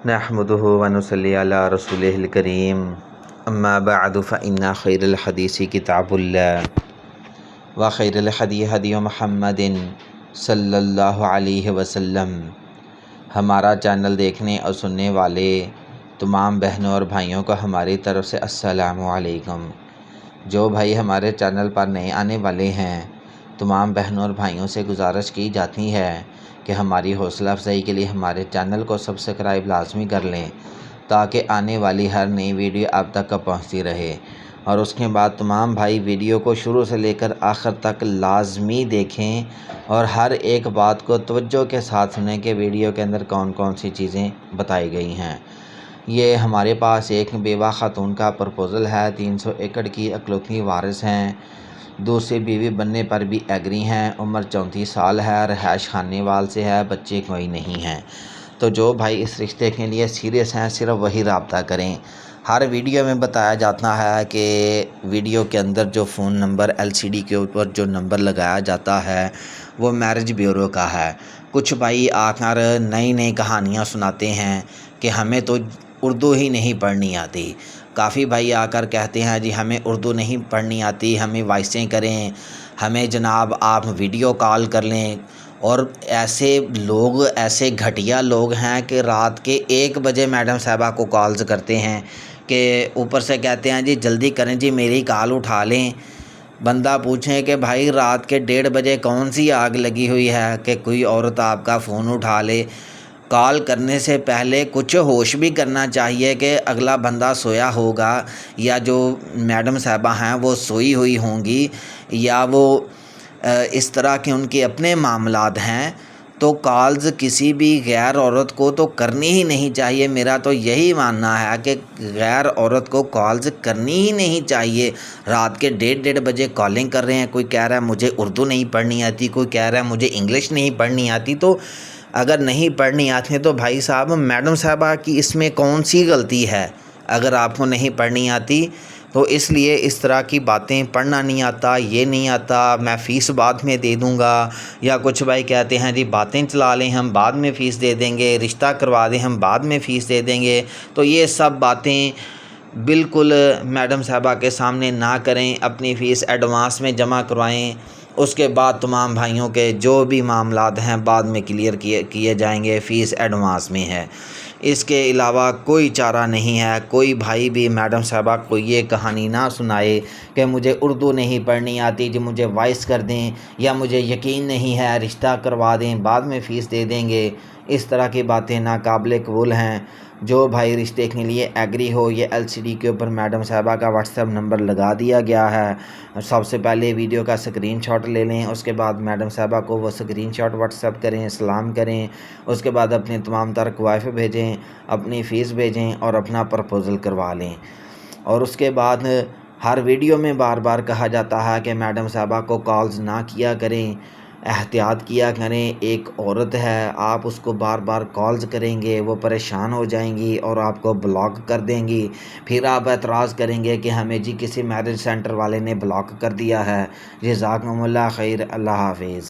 نحمده ونصلي على رسوله الكريم اما بعد فإن خير الحديث كتاب الله وخير الهدي هدي محمد صلی اللہ علیہ وسلم۔ ہمارا چینل دیکھنے اور سننے والے تمام بہنوں اور بھائیوں کو ہماری طرف سے السلام علیکم۔ جو بھائی ہمارے چینل پر نئے آنے والے ہیں، تمام بہنوں اور بھائیوں سے گزارش کی جاتی ہے کہ ہماری حوصلہ افزائی کے لیے ہمارے چینل کو سبسکرائب لازمی کر لیں تاکہ آنے والی ہر نئی ویڈیو آپ تک پہنچتی رہے، اور اس کے بعد تمام بھائی ویڈیو کو شروع سے لے کر آخر تک لازمی دیکھیں اور ہر ایک بات کو توجہ کے ساتھ سنیں کہ ویڈیو کے اندر کون کون سی چیزیں بتائی گئی ہیں۔ یہ ہمارے پاس ایک بیوہ خاتون کا پرپوزل ہے، 300 ایکڑ کی اکلوتی وارث ہیں، دوسری بیوی بننے پر بھی ایگری ہیں، عمر 34 سال ہے، رہائش خانیوال سے ہے، بچے کوئی نہیں ہیں۔ تو جو بھائی اس رشتے کے لیے سیریس ہیں صرف وہی رابطہ کریں۔ ہر ویڈیو میں بتایا جاتا ہے کہ ویڈیو کے اندر جو فون نمبر LCD کے اوپر جو نمبر لگایا جاتا ہے وہ میرج بیورو کا ہے۔ کچھ بھائی آ کر نئی کہانیاں سناتے ہیں کہ ہمیں تو اردو ہی نہیں پڑھنی آتی۔ کافی بھائی آ کر کہتے ہیں جی ہمیں اردو نہیں پڑھنی آتی، ہمیں وائسیں کریں، ہمیں جناب آپ ویڈیو کال کر لیں۔ اور ایسے گھٹیا لوگ ہیں کہ رات کے 1 بجے میڈم صاحبہ کو کالز کرتے ہیں کہ اوپر سے کہتے ہیں جی جلدی کریں جی میری کال اٹھا لیں۔ بندہ پوچھیں کہ بھائی رات کے 1:30 بجے کون سی آگ لگی ہوئی ہے کہ کوئی عورت آپ کا فون اٹھا لے؟ کال کرنے سے پہلے کچھ ہوش بھی کرنا چاہیے کہ اگلا بندہ سویا ہوگا، یا جو میڈم صاحبہ ہیں وہ سوئی ہوئی ہوں گی، یا وہ اس طرح کے ان کے اپنے معاملات ہیں۔ تو کالز کسی بھی غیر عورت کو تو کرنی ہی نہیں چاہیے۔ میرا تو یہی ماننا ہے کہ غیر عورت کو کالز کرنی ہی نہیں چاہیے۔ رات کے 1:30 بجے کالنگ کر رہے ہیں، کوئی کہہ رہا ہے مجھے اردو نہیں پڑھنی آتی، کوئی کہہ رہا ہے مجھے انگلش نہیں پڑھنی آتی۔ تو اگر نہیں پڑھنی آتی ہے تو بھائی صاحب میڈم صاحبہ کی اس میں کون سی غلطی ہے؟ اگر آپ کو نہیں پڑھنی آتی تو اس لیے اس طرح کی باتیں پڑھنا نہیں آتا، یہ نہیں آتا، میں فیس بعد میں دے دوں گا، یا کچھ بھائی کہتے ہیں جی باتیں چلا لیں ہم بعد میں فیس دے دیں گے، رشتہ کروا دیں ہم بعد میں فیس دے دیں گے۔ تو یہ سب باتیں بالکل میڈم صاحبہ کے سامنے نہ کریں، اپنی فیس ایڈوانس میں جمع کروائیں، اس کے بعد تمام بھائیوں کے جو بھی معاملات ہیں بعد میں کلیئر کیے جائیں گے، فیس ایڈوانس میں ہے۔ اس کے علاوہ کوئی چارہ نہیں ہے۔ کوئی بھائی بھی میڈم صاحبہ کو یہ کہانی نہ سنائے کہ مجھے اردو نہیں پڑھنی آتی جی مجھے وائس کر دیں، یا مجھے یقین نہیں ہے رشتہ کروا دیں بعد میں فیس دے دیں گے۔ اس طرح کی باتیں ناقابل قبول ہیں۔ جو بھائی رشتے کے لیے ایگری ہو، یہ LCD کے اوپر میڈم صاحبہ کا واٹس ایپ نمبر لگا دیا گیا ہے۔ سب سے پہلے ویڈیو کا اسکرین شاٹ لے لیں، اس کے بعد میڈم صاحبہ کو وہ اسکرین شاٹ واٹس ایپ کریں، سلام کریں، اس کے بعد اپنے تمام تر کوائف بھیجیں، اپنی فیس بھیجیں اور اپنا پرپوزل کروا لیں۔ اور اس کے بعد ہر ویڈیو میں بار بار کہا جاتا ہے کہ میڈم صاحبہ کو کالز نہ کیا کریں، احتیاط کیا کریں۔ ایک عورت ہے، آپ اس کو بار بار کالز کریں گے وہ پریشان ہو جائیں گی اور آپ کو بلاک کر دیں گی، پھر آپ اعتراض کریں گے کہ ہمیں جی کسی میرج سینٹر والے نے بلاک کر دیا ہے۔ جزاکم اللہ خیر، اللہ حافظ۔